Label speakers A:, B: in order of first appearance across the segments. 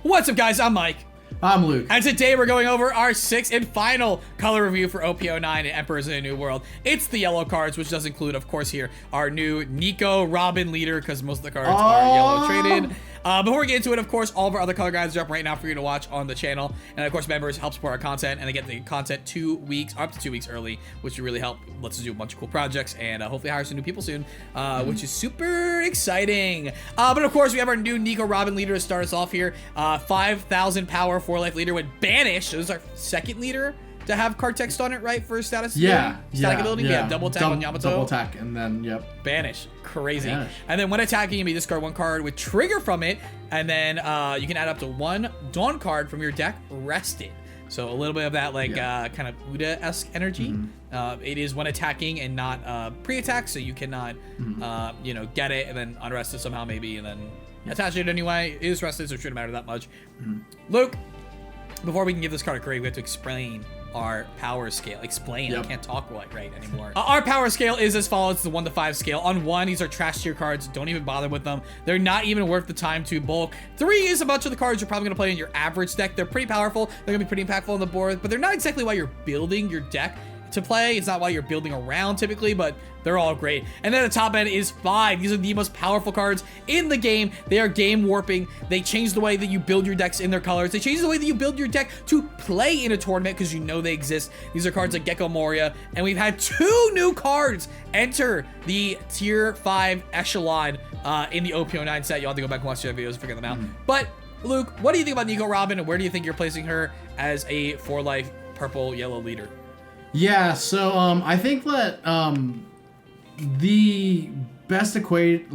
A: What's up, guys? I'm Mike.
B: I'm Luke.
A: And today we're going over our 6th and final color review for OP09 and Emperors in a New World. It's the yellow cards, which does include, of course, here, our new Nico Robin leader, because most of the cards are yellow traded. Before we get into it, of course, all of our other color guides are up right now for you to watch on the channel. And of course, members help support our content, and they get the content 2 weeks, up to 2 weeks early, which will really help. Lets us do a bunch of cool projects and hopefully hire some new people soon, which is super exciting. But of course, we have our new Nico Robin leader to start us off here. 5,000 power, 4-life leader with Banish. So this is our second leader to have card text on it, right? For status.
B: Yeah.
A: Static ability.
B: Yeah.
A: We have double attack on Yamato.
B: Double attack, and then,
A: Banish. Crazy.
B: Banish.
A: And then when attacking, you may discard 1 card with trigger from it, and then you can add up to 1 Dawn card from your deck rested. So a little bit of that, like, kind of Uda-esque energy. It is when attacking and not pre-attack, so you cannot, you know, get it and then unrest it somehow maybe, and then attach it anyway. It is rested, so it shouldn't matter that much. Luke, before we can give this card a grade, we have to explain our power scale. Explain. I can't talk right anymore. Our power scale is as follows: the 1 to 5 scale. On 1, these are trash tier cards. Don't even bother with them. They're not even worth the time to bulk. 3 is a bunch of the cards you're probably gonna play in your average deck. They're pretty powerful. They're gonna be pretty impactful on the board, but they're not exactly why you're building your deck to play. It's not why you're building around typically, but they're all great. And then the top end is 5. These are the most powerful cards in the game. They are game warping. They change the way that you build your decks in their colors. They change the way that you build your deck to play in a tournament because you know they exist. These are cards like Gecko Moria, and we've had 2 new cards enter the tier 5 echelon in the OP09 set. You'll have to go back and watch the videos to figure them out. But Luke, what do you think about Nico Robin, and where do you think you're placing her as a 4-life purple yellow leader?
B: Yeah, so I think that the best equated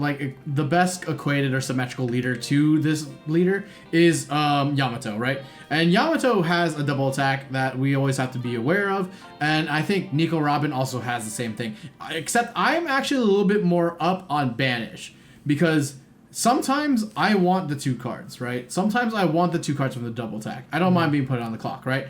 B: or symmetrical leader to this leader is Yamato, right? And Yamato has a double attack that we always have to be aware of, and I think Nico Robin also has the same thing, except I'm actually a little bit more up on Banish, because sometimes I want the 2 cards, right? Sometimes I want the 2 cards from the double attack. I don't mind being put on the clock, right?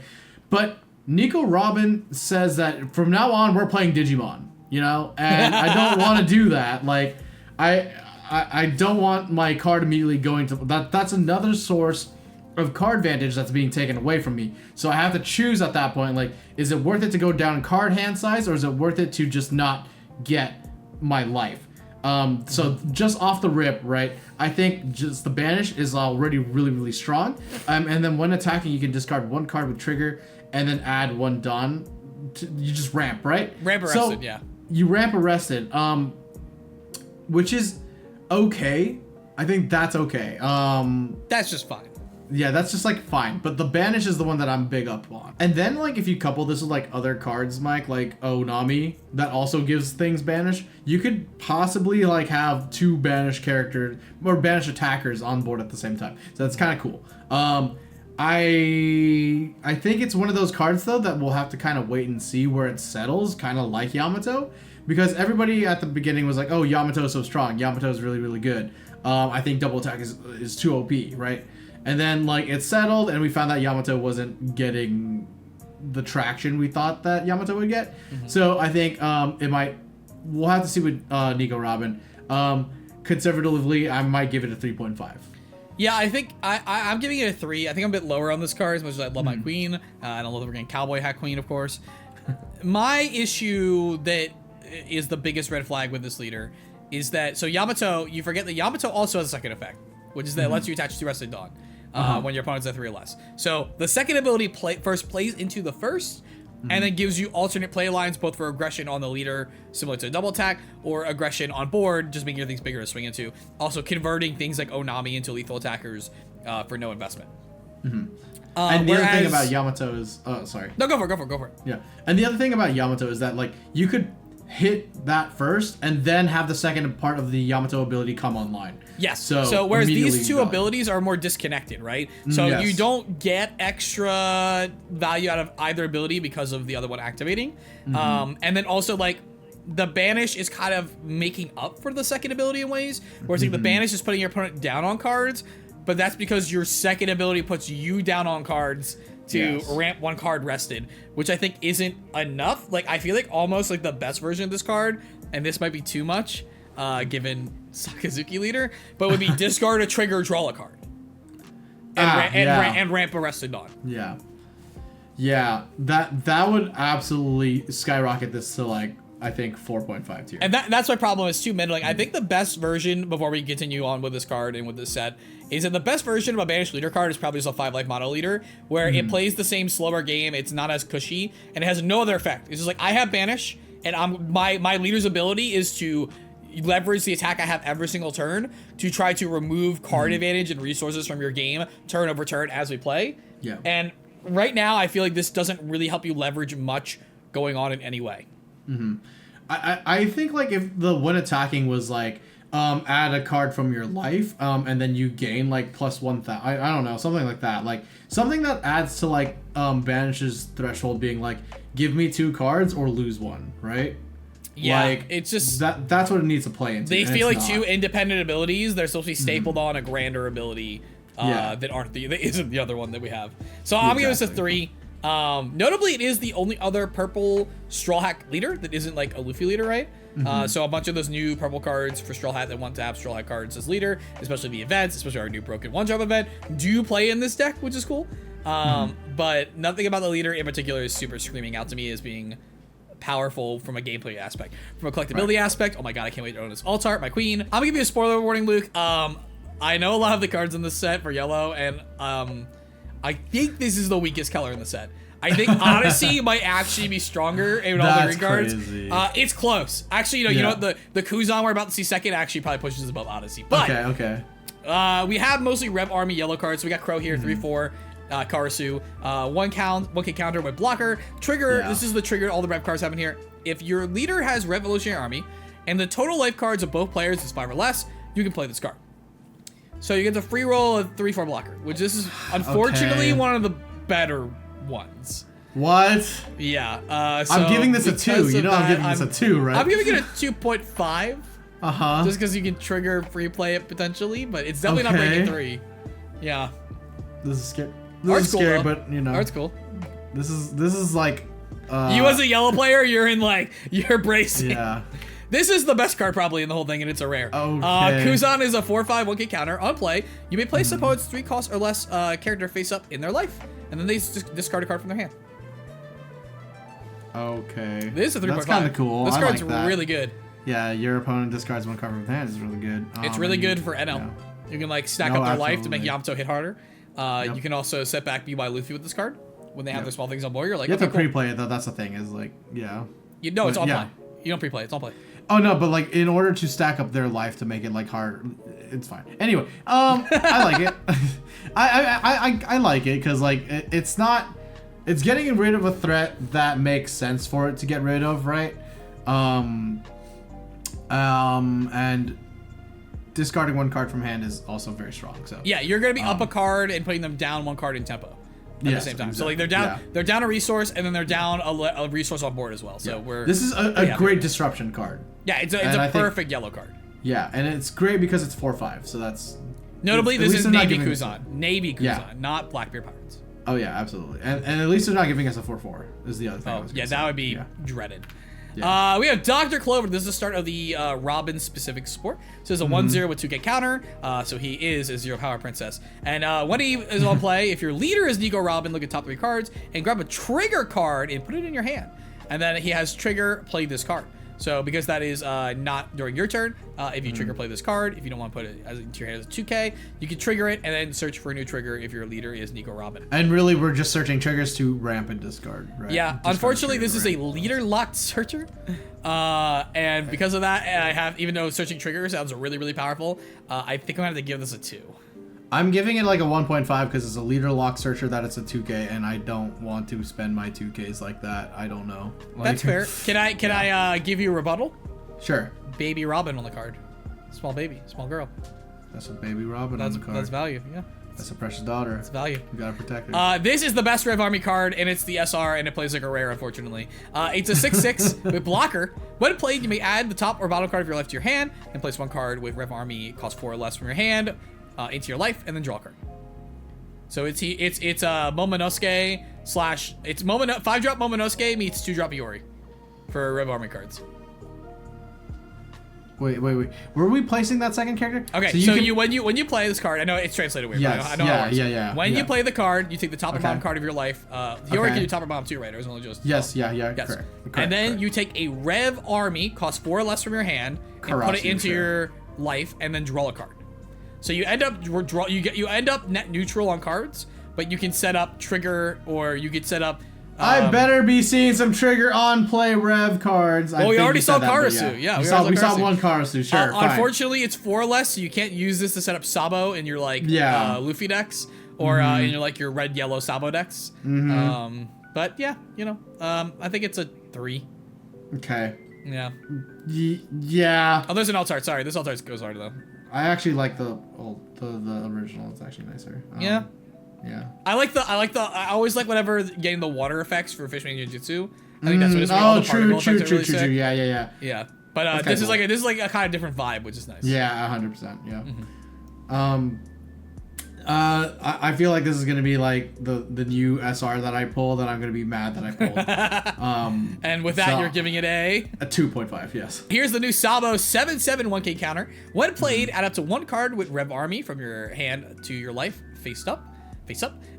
B: But Nico Robin says that from now on we're playing Digimon, you know, and I don't want to do that. Like, I don't want my card immediately going to that. That's another source of card advantage that's being taken away from me. So I have to choose at that point. Like, is it worth it to go down card hand size, or is it worth it to just not get my life? So just off the rip, right? I think just the Banish is already really strong. And then when attacking, you can discard 1 card with trigger, and then add 1 Dawn. You just ramp, right?
A: Ramp arrested, yeah.
B: You ramp arrested, which is okay. I think that's okay.
A: That's just fine.
B: Yeah, that's just like fine. But the Banish is the one that I'm big up on. And then like if you couple this with like other cards, Mike, like Onami, that also gives things Banish, you could possibly like have 2 Banish characters or Banish attackers on board at the same time. So that's kind of cool. I think it's one of those cards though that we'll have to kind of wait and see where it settles, kind of like Yamato, because everybody at the beginning was like, oh, Yamato is so strong, Yamato is really good. I think double attack is too OP, right? And then like it settled and we found that Yamato wasn't getting the traction we thought that Yamato would get. So I think we'll have to see with Nico Robin. Conservatively, I might give it a 3.5.
A: Yeah, I think I'm giving it a 3. I think I'm a bit lower on this card, as much as I love my queen. And I love that we're getting Cowboy Hat Queen, of course. My issue that is the biggest red flag with this leader is that, so Yamato, you forget that Yamato also has a second effect, which is that it lets you attach 2 Rested Dawn when your opponent's at 3 or less. So the second ability first plays into the first, and then gives you alternate play lines, both for aggression on the leader, similar to a double attack, or aggression on board, just making your things bigger to swing into. Also converting things like Onami into lethal attackers for no investment.
B: And the other thing about Yamato is... Oh, sorry.
A: No, go for it.
B: Yeah. And the other thing about Yamato is that, like, you could hit that first and then have the second part of the Yamato ability come online.
A: Yes. So whereas these 2 abilities are more disconnected, right? So you don't get extra value out of either ability because of the other one activating. And then also like the Banish is kind of making up for the second ability in ways, whereas like the Banish is putting your opponent down on cards, but that's because your second ability puts you down on cards to ramp 1 card rested, which I think isn't enough. Like, I feel like almost like the best version of this card, and this might be too much, given Sakazuki leader, but would be discard a trigger, draw a card. and ramp Arrested Dawn.
B: Yeah. Yeah, that would absolutely skyrocket this to like, I think 4.5 tier.
A: And that's my problem is too middling. I think the best version, before we continue on with this card and with this set, is that the best version of a banished leader card is probably just a 5-life mono leader, where it plays the same slower game, it's not as cushy, and it has no other effect. It's just like, I have banish, and my leader's ability is to leverage the attack I have every single turn to try to remove card advantage and resources from your game turn over turn as we play.
B: Yeah.
A: And right now, I feel like this doesn't really help you leverage much going on in any way.
B: I think like if the when attacking was like add a card from your life and then you gain like plus 1,000, I don't know, something like that, like something that adds to like Banish's threshold being like give me 2 cards or lose 1, right?
A: Yeah,
B: like,
A: it's just
B: that's what it needs to play into.
A: They feel like not. 2 independent abilities. They're supposed to be stapled on a grander ability that isn't the other one that we have. So I'm gonna give this a 3. Notably, it is the only other purple Straw Hat leader that isn't like a Luffy leader, right? So a bunch of those new purple cards for Straw Hat that want to have Straw Hat cards as leader, especially the events, especially our new Broken 1-drop event, do play in this deck, which is cool. But nothing about the leader in particular is super screaming out to me as being powerful from a gameplay aspect. From a collectability aspect, oh my god, I can't wait to own this Alt Art, my queen. I'm gonna give you a spoiler warning, Luke. I know a lot of the cards in this set for yellow, and I think this is the weakest color in the set. I think Odyssey might actually be stronger in all the green cards. It's close. Actually, you know what? The Kuzan we're about to see second actually probably pushes above Odyssey. But
B: okay.
A: We have mostly Rev Army yellow cards. So we got Crow here, 3/4. Karasu, 1K counter with blocker. Trigger, this is the trigger all the Rev cards have in here. If your leader has Revolutionary Army and the total life cards of both players is 5 or less, you can play this card. So you get the free roll of 3/4 blocker, which this is unfortunately one of the better ones.
B: What?
A: Yeah. So
B: I'm giving this a 2. You know I'm giving this a 2, right?
A: I'm giving it a 2.5.
B: Just
A: because you can trigger free play it potentially, but it's definitely not breaking 3. Yeah.
B: This is scary. This is scary,
A: cool,
B: but you know.
A: Art's cool.
B: This is like.
A: You as a yellow player, you're bracing.
B: Yeah.
A: This is the best card probably in the whole thing, and it's a rare.
B: Okay.
A: Kuzan is a 4/5 1K counter. On play, you may place opponent's 3 cost or less character face up in their life, and then they just discard a card from their hand.
B: Okay.
A: This is a 3.5.
B: That's kind of cool.
A: This card's
B: like
A: really good.
B: Yeah, your opponent discards 1 card from their hand is really good.
A: It's really good for NL.
B: Yeah.
A: You can like stack up their life to make Yamato hit harder. You can also set back BY Luffy with this card when they have their small things on board. You're like,
B: you have to pre-play it though. That's the thing. Is like,
A: You know, it's on play. You don't pre-play. It's on play.
B: Oh no, but like in order to stack up their life to make it like hard, it's fine. Anyway, I like it. I like it because like it's getting rid of a threat that makes sense for it to get rid of, right? And discarding 1 card from hand is also very strong. So
A: yeah, you're gonna be up a card and putting them down 1 card in tempo at the same time. Exactly. So like they're down a resource and then they're down a resource on board as well. So
B: this is a great disruption card.
A: Yeah, it's a perfect yellow card.
B: Yeah, and it's great because it's 4/5. So that's
A: notably this is Navy Kuzan, not Blackbeard Pirates.
B: Oh yeah, absolutely. And at least they're not giving us a 4/4 is the other thing.
A: Oh yeah, that would be dreaded. Yeah. We have Dr. Clover. This is the start of the Robin specific support. So it's a 1/0 with 2K counter. So he is a 0 power princess. And when he is on play, if your leader is Nico Robin, look at top 3 cards and grab a trigger card and put it in your hand. And then he has trigger, play this card. So because that is not during your turn, if you trigger play this card, if you don't want to put it into your hand as a 2K, you can trigger it and then search for a new trigger if your leader is Nico Robin.
B: And really, we're just searching triggers to ramp and discard, right?
A: Yeah, unfortunately, this is a leader-locked searcher. And because of that, I have, even though searching triggers sounds really, really powerful, I think I'm going to have to give this a 2.
B: I'm giving it like a 1.5 because it's a leader lock searcher that it's a 2K, and I don't want to spend my 2Ks like that. I don't know.
A: That's fair. Can I give you a rebuttal?
B: Sure.
A: Baby Robin on the card. Small baby, small girl.
B: That's a baby Robin on the card.
A: That's value, yeah.
B: That's a precious daughter.
A: It's value.
B: You gotta protect her.
A: This is the best Rev Army card, and it's the SR, and it plays like a rare, unfortunately. It's a 6/6 with blocker. When played, you may add the top or bottom card of your life to your hand, and place 1 card with Rev Army, cost 4 or less from your hand, into your life, and then draw a card. So it's Momonosuke / it's 5-drop Momonosuke meets 2-drop Iori for Rev Army cards.
B: Wait. Were we placing that second character?
A: Okay, so when you play this card, I know it's translated weird.
B: Yes,
A: but I know how it works.
B: yeah.
A: When you play the card, you take the top and bottom card of your life. You already can do top and bottom too, right? It was only just
B: yes. Correct.
A: And then you take a Rev Army, cost 4 or less from your hand, and put it into your life, and then draw a card. So you end up you end up net neutral on cards, but you can set up trigger, or you could set up.
B: I better be seeing some trigger on play Rev cards.
A: Well, we already saw Karasu. Yeah,
B: we saw one Karasu. Sure.
A: Unfortunately, it's 4 or less, so you can't use this to set up Sabo in your Luffy decks, or in your red yellow Sabo decks. But yeah, I think it's a 3.
B: Okay.
A: Yeah.
B: Yeah.
A: Oh, there's an alt art. Sorry, this alt art goes harder though.
B: I actually like the original. It's actually nicer.
A: Yeah.
B: Yeah.
A: I always like whenever getting the water effects for Fishman Jutsu. I think that's what it's all the particle effects are really sick.
B: Yeah.
A: Yeah. But this is like a kind of different vibe, which is nice.
B: Yeah, 100%. Yeah. I feel like this is gonna be like the new SR that I pull that I'm gonna be mad that I pulled.
A: And with that, you're giving it a
B: 2.5. Yes.
A: Here's the new Sabo 7/7 1K counter. When played, add up to 1 card with Rev Army from your hand to your life, face up,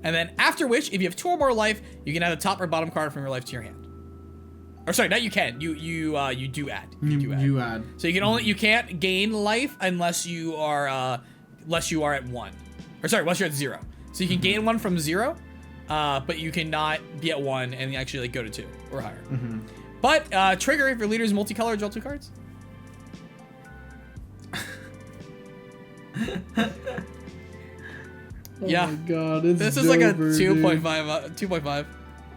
A: and then after which, if you have 2 or more life, you can add a top or bottom card from your life to your hand. Or sorry, not you can. You do add.
B: You add.
A: So you can't gain life unless you are at 1. Or sorry, unless you're at 0. So you can gain 1 from 0, but you cannot be at 1 and actually go to 2 or higher. But trigger if your leader is multicolored, draw 2 cards. Yeah.
B: Oh my god, this
A: is like a 2.5. 2.5.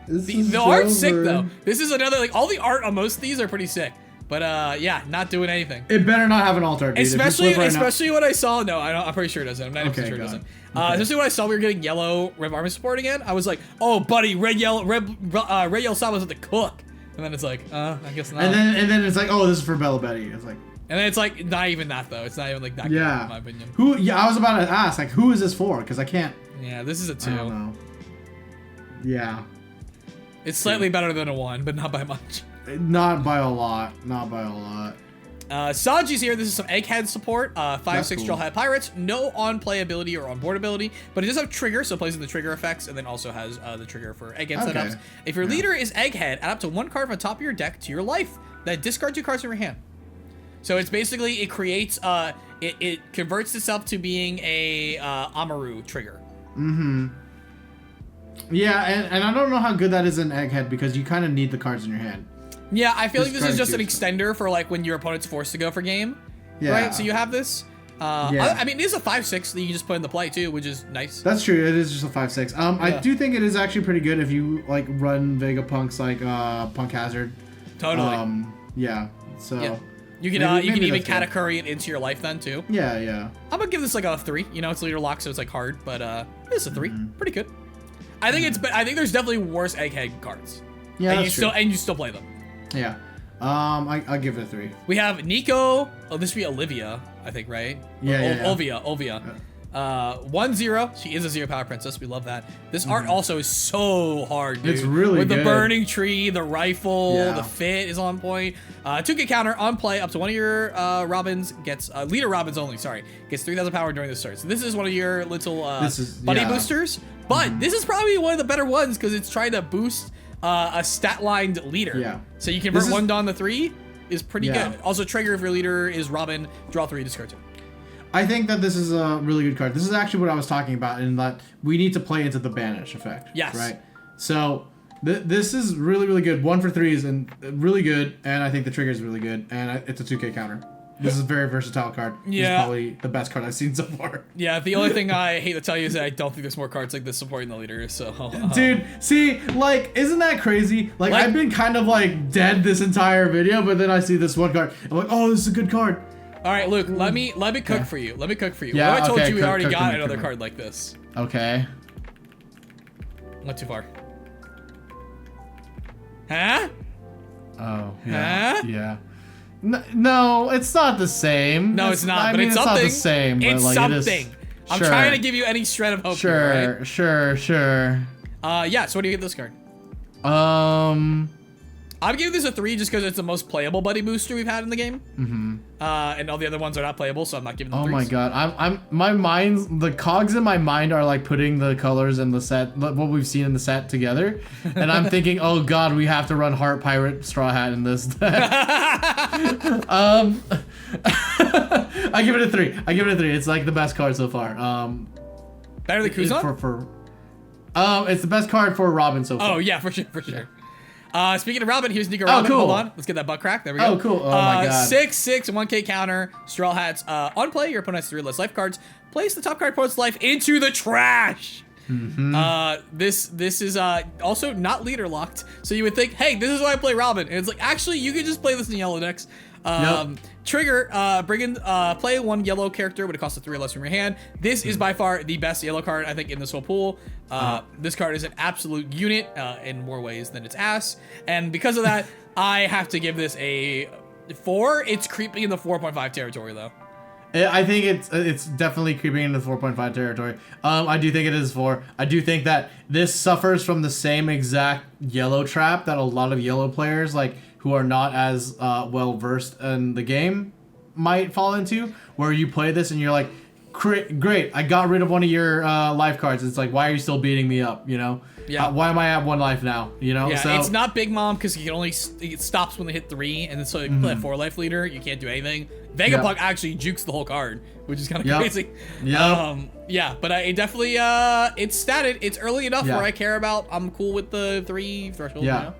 A: The art's sick though. This is another all the art on most of these are pretty sick. But yeah, not doing anything.
B: It better not have an altar, dude.
A: Especially when I saw. No, I'm pretty sure it doesn't. I'm 90% sure it doesn't. Especially when I saw we were getting yellow Rev Army support again, I was like, oh, buddy, red yellow Sabo's at the cook. And then it's like, I guess not.
B: And then it's like, oh, this is for Bello Betty. It's like.
A: And then it's like not even that though. It's not even like that good, in my opinion.
B: I was about to ask, like, who is this for? Because I can't.
A: Yeah, this is a 2.
B: I don't know. Yeah.
A: It's slightly better than a 1, but not by much.
B: Not by a lot.
A: Sanji's here. This is some Egghead support. 5/6
B: cool.
A: Drill Head Pirates. No on-play ability or on-board ability, but it does have trigger, so it plays in the trigger effects, and then also has the trigger for Egghead setups. If your leader is Egghead, add up to 1 card from the top of your deck to your life. Then discard 2 cards from your hand. So it's basically, it creates, it converts itself to being a Amaru trigger.
B: Yeah, and I don't know how good that is in Egghead because you kind of need the cards in your hand.
A: Yeah, I feel like this is just an extender for like when your opponent's forced to go for game. Yeah. Right? So you have this. I mean, it is a 5/6 that you can just put in the play too, which is nice.
B: That's true. It is just a 5/6. I do think it is actually pretty good if you like run Vegapunks like Punk Hazard.
A: Totally.
B: Yeah. So. Yeah.
A: You can even Katakuri it into your life then too.
B: Yeah.
A: I'm gonna give this like a 3. It's leader lock, so it's like hard, but it's a 3. Pretty good. I think I think there's definitely worse Egghead cards.
B: Yeah,
A: and you still play them.
B: Yeah. I'll give it a 3.
A: We have Nico. Oh, this would be Olivia, I think, right?
B: Yeah.
A: Olvia. 1/0. She is a 0 power princess. We love that. This art also is so hard, dude.
B: It's really
A: with
B: good.
A: The burning tree, the rifle, the fit is on point. 2K counter on play. Up to 1 of your Robins gets leader Robins only. Sorry, gets 3,000 power during this turn. So this is one of your little buddy boosters. But this is probably one of the better ones because it's trying to boost a stat-lined leader.
B: Yeah.
A: So you convert 1 Dawn to 3 is pretty good. Also, trigger if your leader is Robin, draw 3, discard 2.
B: I think that this is a really good card. This is actually what I was talking about in that we need to play into the banish effect.
A: Yes.
B: Right? So this is really, really good. 1 for 3s and really good. And I think the trigger is really good. And it's a 2K counter. This is a very versatile card. Yeah. This is probably the best card I've seen so far. Yeah, the only thing I hate to tell you is that I don't think there's more cards like this supporting the leader, so... Dude, see, like, isn't that crazy? Like, I've been kind of, like, dead this entire video, but then I see this one card. I'm like, oh, this is a good card. All right, Luke, let me cook for you. Let me cook for you. Yeah, what if I told you we already got another card like this? Okay. Not too far. Huh? Oh, yeah. Huh? Yeah. No, it's not the same. No, it's not. But it's something. It's not the same. It's like, something. I'm trying to give you any shred of hope. Sure, right? Sure. Yeah. So what do you get this card?
A: I'm giving this a 3 just because it's the most playable buddy booster we've had in the game. And all the other ones are not playable, so I'm not giving them 3s.
B: Oh my god, the cogs in my mind are like putting the colors in the set, what we've seen in the set together, and I'm thinking, oh god, we have to run Heart Pirate Straw Hat in this deck. I give it a 3. It's like the best card so far.
A: Better than Kuzan?
B: It's the best card for Robin so far.
A: Oh yeah, for sure. Speaking of Robin, here's Nico Robin.
B: Cool.
A: Hold on. Let's get that butt crack. There we go.
B: Oh, cool. Oh, my God.
A: 6/6 and 1k counter. Straw Hats. On play, your opponent has 3 less life cards. Place the top card opponent's life into the trash. This is also not leader locked. So you would think, hey, this is why I play Robin. And it's like, actually, you could just play this in yellow decks. Trigger, play 1 yellow character, but it costs a 3 or less from your hand. This is by far the best yellow card, I think, in this whole pool. This card is an absolute unit in more ways than its ass. And because of that, I have to give this a 4. It's creeping in the 4.5 territory, though.
B: I think it's definitely creeping into 4.5 territory. I do think it is 4. I do think that this suffers from the same exact yellow trap that a lot of yellow players, like, who are not as well versed in the game might fall into, where you play this and you're like, great, I got rid of one of your life cards. It's like, why are you still beating me up, you know?
A: Yeah.
B: Why am I at 1 life now, you know?
A: Yeah,
B: so,
A: it's not Big Mom because it stops when they hit 3, and then so if you play a 4 life leader, you can't do anything. Vegapunk actually jukes the whole card, which is kind of crazy. Yeah, but it definitely, it's statted. It's early enough where I care about, I'm cool with the 3 threshold, you know?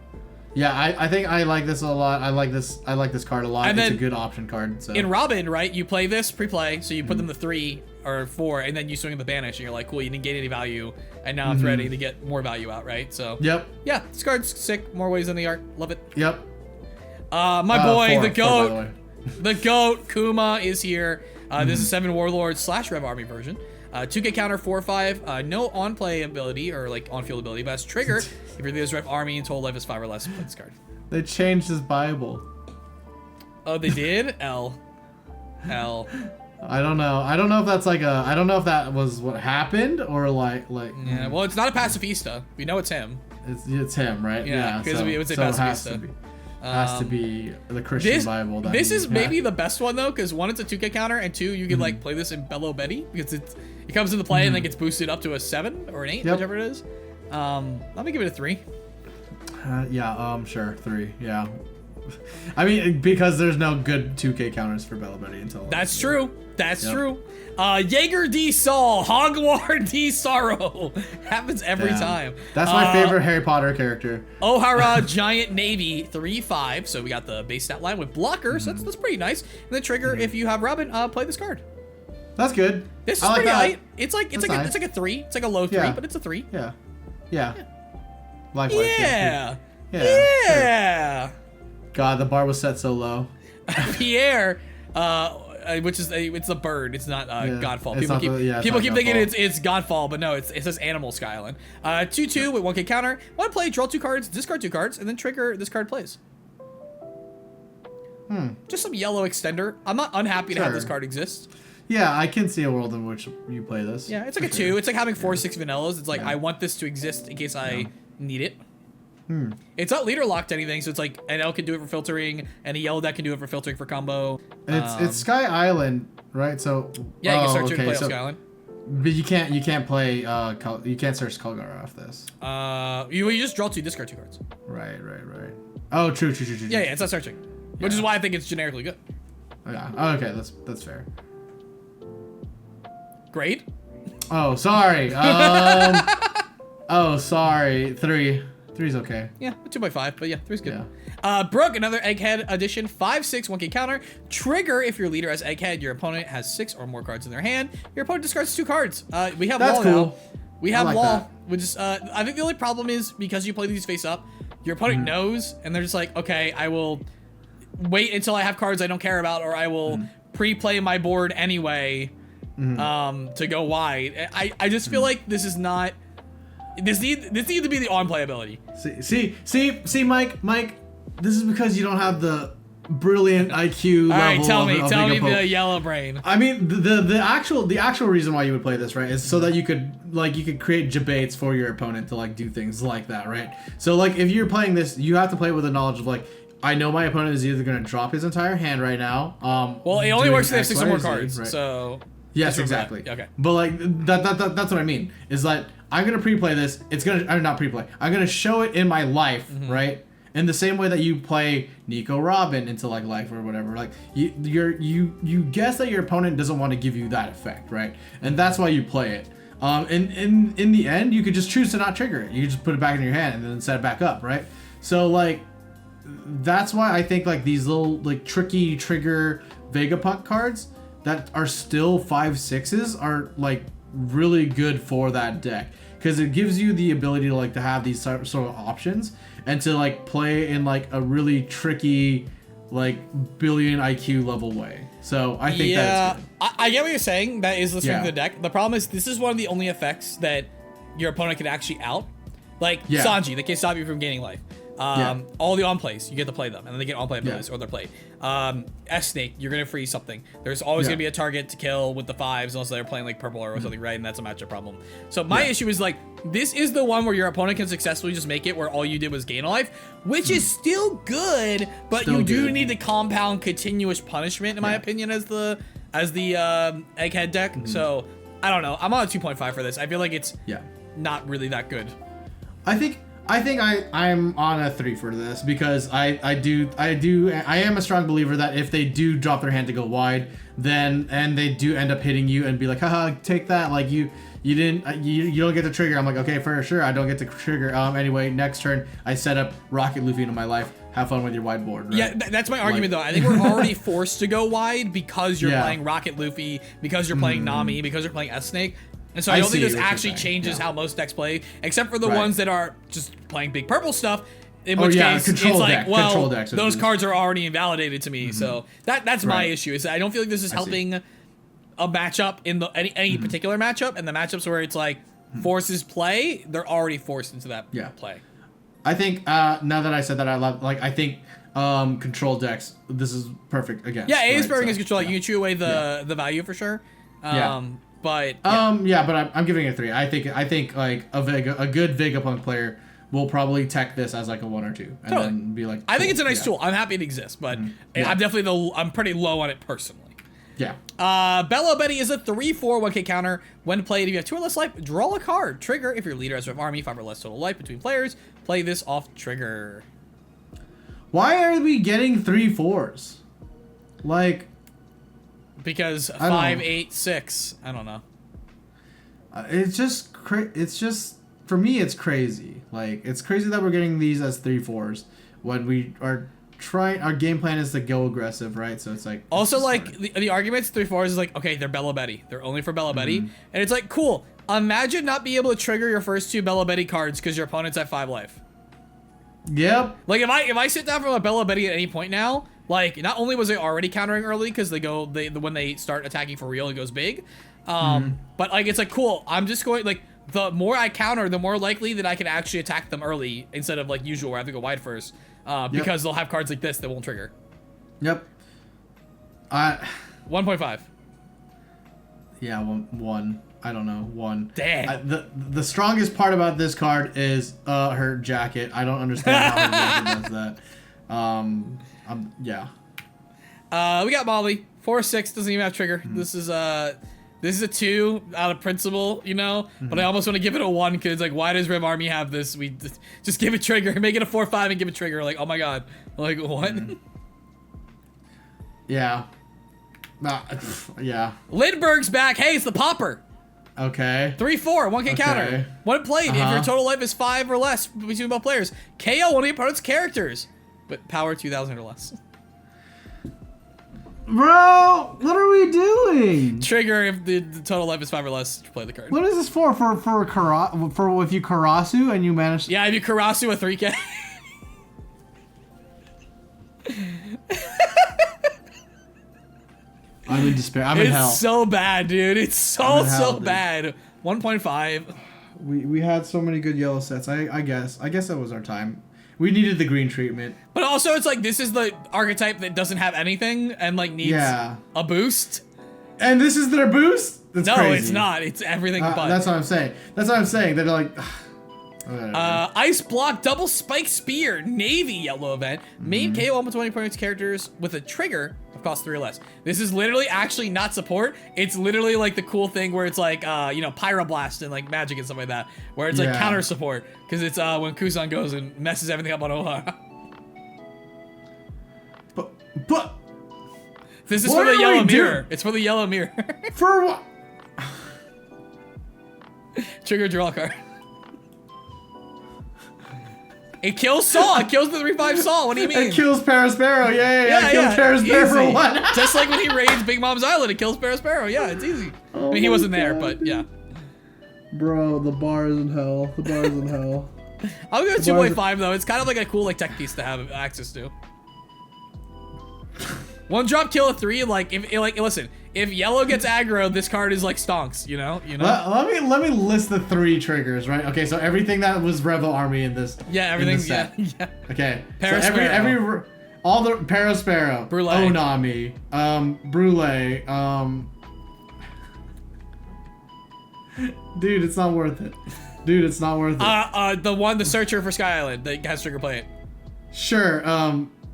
B: Yeah, I think I like this a lot. I like this card a lot.
A: And
B: it's
A: then,
B: a good option card. So
A: in Robin, right, you play this pre-play, so you put them to 3 or 4, and then you swing the banish, and you're like, cool, you didn't get any value, and now I'm ready to get more value out, right? So yeah, this card's sick, more ways than the art. Love it.
B: Yep.
A: My boy,
B: 4,
A: the goat,
B: 4,
A: the goat Kuma is here. This is 7 Warlords / Rev Army version. 2k counter 4/5, no on play ability or like on field ability, but as trigger, if your leader's Rev Army and total life is 5 or less, play this card.
B: They changed his Bible.
A: Oh, they did? L.
B: I don't know. I don't know if that's like I don't know if that was what happened or like.
A: Yeah. Well, it's not a pacifista. We know it's him.
B: It's him, right?
A: Yeah. Because it would say pacifista.
B: Has to be the Christian Bible.
A: This is maybe the best one though, because 1, it's a 2k counter, and 2, you can like play this in Bello Betty because it comes into play and then gets boosted up to a 7 or an 8, whichever it is. Let me give it a 3.
B: Sure, 3. Yeah. I mean, because there's no good 2k counters for Bello Betty until.
A: That's true. That's true. Jaguar D Saul, Jaguar D Sorrow. Happens every time.
B: That's my favorite Harry Potter character.
A: Ohara Giant Navy 3/5. So we got the base stat line with blockers. That's pretty nice. And the trigger, if you have Robin, play this card.
B: That's good.
A: This is pretty light. It's like a 3. It's like a low 3, but it's a 3.
B: Yeah. Likewise.
A: Yeah.
B: God, the bar was set so low.
A: Pierre, which is it's a bird. It's not Godfall. People keep thinking it's Godfall, but no, it says Animal Sky Island. 2/2 with 1k counter. Want to play? Draw 2 cards, discard 2 cards, and then trigger. This card plays. Just some yellow extender. I'm not unhappy to have this card exist.
B: Yeah, I can see a world in which you play this.
A: Yeah, it's like a 2. It's like having 4/6 vanillas. It's like I want this to exist in case I need it. It's not leader locked to anything, so it's like an L can do it for filtering, and a yellow deck can do it for filtering for combo.
B: It's Sky Island, right? So
A: yeah, you can start to play Sky Island.
B: But you can't play you can't search Kalgar off this.
A: You just draw 2, discard 2 cards.
B: Right. Oh, true.
A: Yeah, it's not searching, which is why I think it's generically good.
B: Yeah. Oh, okay, that's fair.
A: Grade?
B: Oh, sorry. Sorry. 3. 3's okay.
A: Yeah, 2/5, but yeah, 3's good. Yeah. Brook, another Egghead edition, 5/6, 1k counter. Trigger, if your leader has Egghead, your opponent has 6 or more cards in their hand. Your opponent discards 2 cards. We have
B: That's
A: Law
B: cool.
A: now. We have
B: like
A: Law,
B: that.
A: which is, I think the only problem is because you play these face up, your opponent knows, and they're just like, okay, I will wait until I have cards I don't care about, or I will pre-play my board anyway to go wide. I just feel like this is not... This needs to be the on-play ability.
B: See, Mike. This is because you don't have the brilliant IQ
A: All right,
B: level.
A: tell me
B: Vegapunk.
A: the yellow brain.
B: I mean, the actual reason why you would play this, right, is so that you could create debates for your opponent to like do things like that, right? So like if you're playing this, you have to play with the knowledge of like, I know my opponent is either gonna drop his entire hand right now.
A: Well, it only works if they have
B: X,
A: 6
B: Y,
A: or more
B: or Z,
A: cards.
B: right?
A: So.
B: Yes, exactly.
A: Okay.
B: But like that's what I mean. Is that I'm gonna pre-play this. It's gonna not pre-play. I'm gonna show it in my life, right? In the same way that you play Nico Robin into like life or whatever. Like you guess that your opponent doesn't want to give you that effect, right? And that's why you play it. In the end, you could just choose to not trigger it. You just put it back in your hand and then set it back up, right? So like that's why I think like these little like tricky trigger Vegapunk cards that are still 5/6s are like really good for that deck, because it gives you the ability to like to have these sort of options and to like play in like a really tricky like billion IQ level way. So I think that's good.
A: I get what you're saying. That is the strength of
B: Yeah.
A: the deck. The problem is this is one of the only effects that your opponent can actually out. Like Sanji, they can stop you from gaining life. All the on plays, you get to play them, and then they get on play abilities or they're played. S-Snake, you're gonna freeze something. There's always gonna be a target to kill with the 5s unless they're playing like purple or something, right? And that's a matchup problem. So my issue is like, this is the one where your opponent can successfully just make it where all you did was gain a life, which is still good, but
B: Still
A: you do
B: good.
A: need the compound continuous punishment, in my opinion, as the egghead deck. So I don't know. I'm on a 2.5 for this. I feel like it's not really that good.
B: I think I'm on a 3 for this, because I am a strong believer that if they do drop their hand to go wide, then and they do end up hitting you and be like, haha, take that, like you don't get to trigger. I'm like, okay, for sure, I don't get to trigger. Anyway, next turn I set up Rocket Luffy into my life. Have fun with your wide board. Right?
A: Yeah, that's my argument though. I think we're already forced to go wide because you're playing Rocket Luffy, because you're playing Nami, because you're playing S-Snake. And so I don't think this actually changes how most decks play, except for the ones that are just playing big purple stuff. In which case, it's like, well, those cards are already invalidated to me. So that's my issue. Is that I don't feel like this is helping a matchup in the any particular matchup, and the matchups where it's like forces play, they're already forced into that play.
B: I think now that I said that, I think control decks, this is perfect against.
A: Yeah, it is perfect against control. Like, you can chew away the value for sure. But
B: but I'm giving it a 3. I think like a good Vegapunk player will probably tech this as like a 1 or 2 and then be like, cool.
A: I think it's a nice tool. I'm happy it exists, but I'm pretty low on it personally.
B: Yeah.
A: Bello Betty is a 3/4 1K counter. When played, if you have 2 or less life, draw a card. Trigger if your leader has an army 5 or less total life between players. Play this off trigger.
B: Why are we getting 3/4s? Like,
A: because 5, 8, 6. I don't know.
B: It's just for me, it's crazy. Like, it's crazy that we're getting these as 3/4s when we are trying. Our game plan is to go aggressive, right? So it's like
A: also like the arguments 3/4s is like, okay, they're Bello Betty. They're only for Bello Betty, and it's like, cool. Imagine not being able to trigger your first 2 Bello Betty cards because your opponent's at 5 life.
B: Yep.
A: Like if I sit down from a Bello Betty at any point now, like not only was it already countering early because when they start attacking for real, it goes big. But like it's like, cool. I'm just going like, the more I counter, the more likely that I can actually attack them early instead of like usual where I have to go wide first. Because they'll have cards like this that won't trigger.
B: Yep.
A: 1.5.
B: Yeah, 1. I don't know, 1.
A: Damn.
B: The strongest part about this card is her jacket. I don't understand how her jacket does that. Yeah.
A: We got Molly. 4/6 doesn't even have trigger. This is a 2 out of principle, you know. But I almost want to give it a 1 because like, why does Rim Army have this? We just give it trigger, make it a 4/5, and give it trigger. Like, oh my god, like what?
B: Yeah. Yeah.
A: Lindbergh's back. Hey, it's the popper.
B: Okay.
A: 3/4, 1K counter. When played, if your total life is 5 or less between both players, KO one of your opponent's characters, but power 2,000 or less.
B: Bro, what are we doing?
A: Trigger if the total life is 5 or less to play the card.
B: What is this for? For if you Karasu and you manage?
A: Yeah, if you Karasu a 3K.
B: I'm in despair. I'm in hell.
A: It's so bad, dude. It's so bad. 1.5.
B: We had so many good yellow sets. I guess that was our time. We needed the green treatment.
A: But also, it's like this is the archetype that doesn't have anything and like needs a boost.
B: And this is their boost? That's
A: no,
B: crazy.
A: it's not. It's everything but.
B: That's what I'm saying. That's what I'm saying. They're like...
A: Ice Block Double Spike Spear Navy yellow event. Main KO almost 20 points characters with a trigger of cost 3 or less. This is literally actually not support. It's literally like the cool thing where it's like, you know, Pyroblast and like magic and stuff like that. Where it's like counter support. Because it's when Kuzan goes and messes everything up on Ohara.
B: But...
A: This is for the yellow mirror. It's for the yellow mirror.
B: For what?
A: Trigger draw card. It kills Saul. It kills the 3/5 Saul. What do you mean?
B: It kills Parasparrow. Yeah. It kills Parasparrow for 1.
A: Just like when he raids Big Mom's Island, it kills Parasparrow. Yeah, it's easy.
B: Oh
A: I mean, he wasn't there, but yeah.
B: Bro, the bar is in hell. The bar is in hell.
A: I'll go 2.5 though. It's kind of like a cool like tech piece to have access to. One drop kill a 3. Like listen, if yellow gets aggro, this card is like stonks. You know.
B: Let me list the 3 triggers. Right. Okay. So everything that was Rebel Army in this.
A: Yeah. Everything.
B: Yeah. Okay.
A: Parasparrow.
B: So all the Parasparrow.
A: Brule.
B: Onami. Brule. Dude, it's not worth it. The
A: Searcher for Sky Island that has trigger play it.
B: Sure.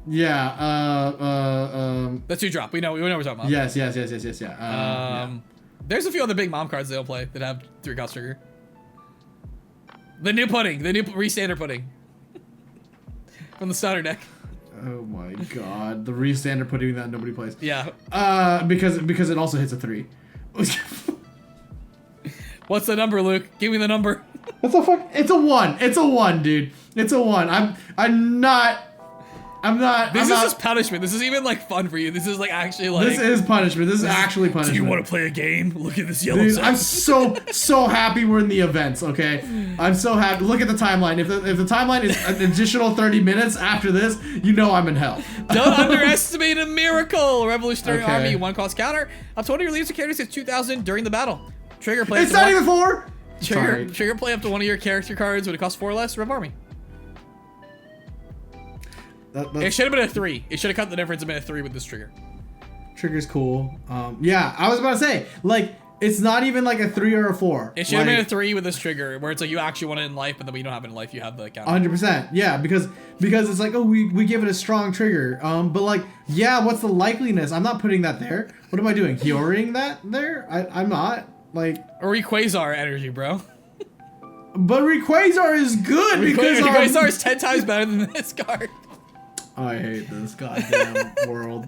B: Yeah.
A: The 2-drop. We know what we're talking about.
B: Yes. Yeah.
A: There's a few other Big Mom cards they don't play that have 3 cost trigger. The new pudding. The new restander pudding. From the starter deck.
B: Oh my god. The restander pudding that nobody plays.
A: Yeah.
B: Because it also hits a 3.
A: What's the number, Luke? Give me the number.
B: It's a 1. It's a 1, dude. It's a 1. I'm not.
A: This is just punishment. This is even like fun for you. This is like actually like.
B: This is punishment. This is actually punishment.
A: Do you want to play a game? Look at this yellow.
B: Dude, I'm so happy we're in the events. Okay, I'm so happy. Look at the timeline. If the timeline is an additional 30 minutes after this, you know I'm in hell.
A: Don't underestimate a miracle. Revolutionary Army 1 cost counter. Up to one of your leads of characters gets 2,000 during the battle. Trigger play.
B: It's not even 4.
A: Trigger play up to one of your character cards when it costs 4 or less. Rev Army. It should have been a 3. It should have cut the difference and been a 3 with this trigger.
B: Trigger's cool. Yeah, I was about to say, like, it's not even like a 3 or a 4.
A: It should have been a 3 with this trigger, where it's like you actually want it in life, but then when you don't have it in life, you have the counter.
B: 100%. Yeah, because it's like, oh, we give it a strong trigger. But like, yeah, what's the likeliness? I'm not putting that there. What am I doing? Hioring that there? I'm not. Like,
A: or Rayquaza energy, bro.
B: But Rayquaza is good because
A: Rayquaza is 10 times better than this card.
B: I hate this goddamn world.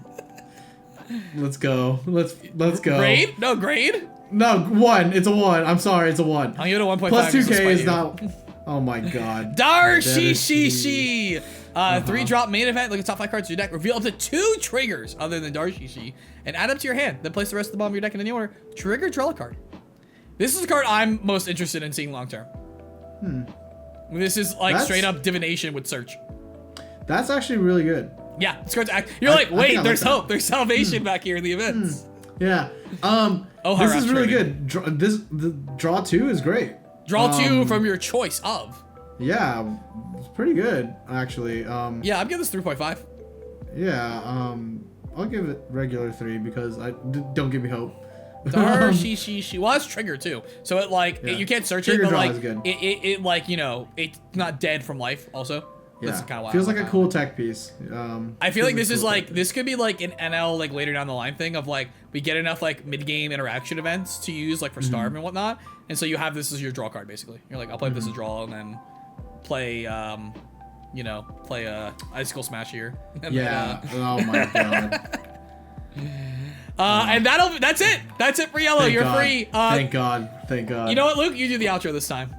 B: Let's go. Let's go.
A: Grade? No, grade?
B: No, 1. It's a 1. I'm sorry, it's a 1.
A: I'll give it a 1.5.
B: Plus 2K is not. Oh my god.
A: Darshishi. 3-drop main event. Look at top 5 cards of your deck. Reveal up to 2 triggers other than Darshishi, and add them to your hand. Then place the rest of the bottom of your deck in any order. Trigger, draw a card. This is a card I'm most interested in seeing long term. This is like straight up divination with search. That's
B: actually really good.
A: Yeah, this card's you're like, wait, there's hope. There's salvation back here in the events.
B: Yeah. This is really good. The draw 2 is great.
A: Draw 2 from your choice of.
B: Yeah, it's pretty good actually.
A: Yeah, I'm giving this 3.5.
B: Yeah. I'll give it regular 3 because don't give me hope.
A: Darshishi. Well, that's trigger too. So it like you can't search
B: trigger
A: it, but
B: draw
A: like
B: is good.
A: It like, you know, it's not dead from life also.
B: Yeah.
A: That's kind of
B: feels like a cool tech piece.
A: I feel like this is like this could be like an NL like later down the line thing of like we get enough like mid game interaction events to use like for Starve and whatnot, and so you have this as your draw card basically. You're like, I'll play this as draw and then play you know, play Icicle Smash here. And
B: yeah. Oh my god.
A: And that's it. That's it for yellow.
B: Thank
A: You're
B: God.
A: free.
B: Thank God. Thank God.
A: You know what, Luke? You do the outro this time.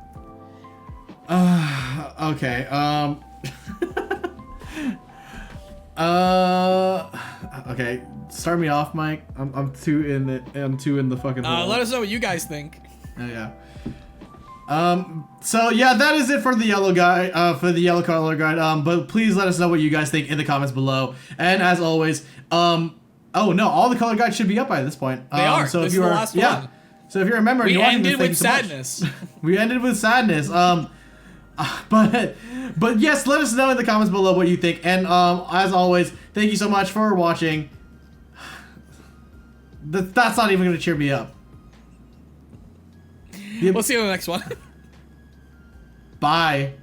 B: Okay. Okay. Start me off, Mike. I'm too in the fucking.
A: Let us know what you guys think.
B: Oh yeah. So yeah, that is it for the yellow guy, for the yellow color guide. But please let us know what you guys think in the comments below. And as always, oh no, all the color guides should be up by this point.
A: They are.
B: So
A: this
B: if you
A: is
B: are,
A: the last one.
B: So if you're a member,
A: We
B: you're watching
A: ended
B: this,
A: with sadness.
B: we ended with sadness. But yes, let us know in the comments below what you think. And as always, thank you so much for watching. That's not even going to cheer me up.
A: We'll see you in the next one.
B: Bye.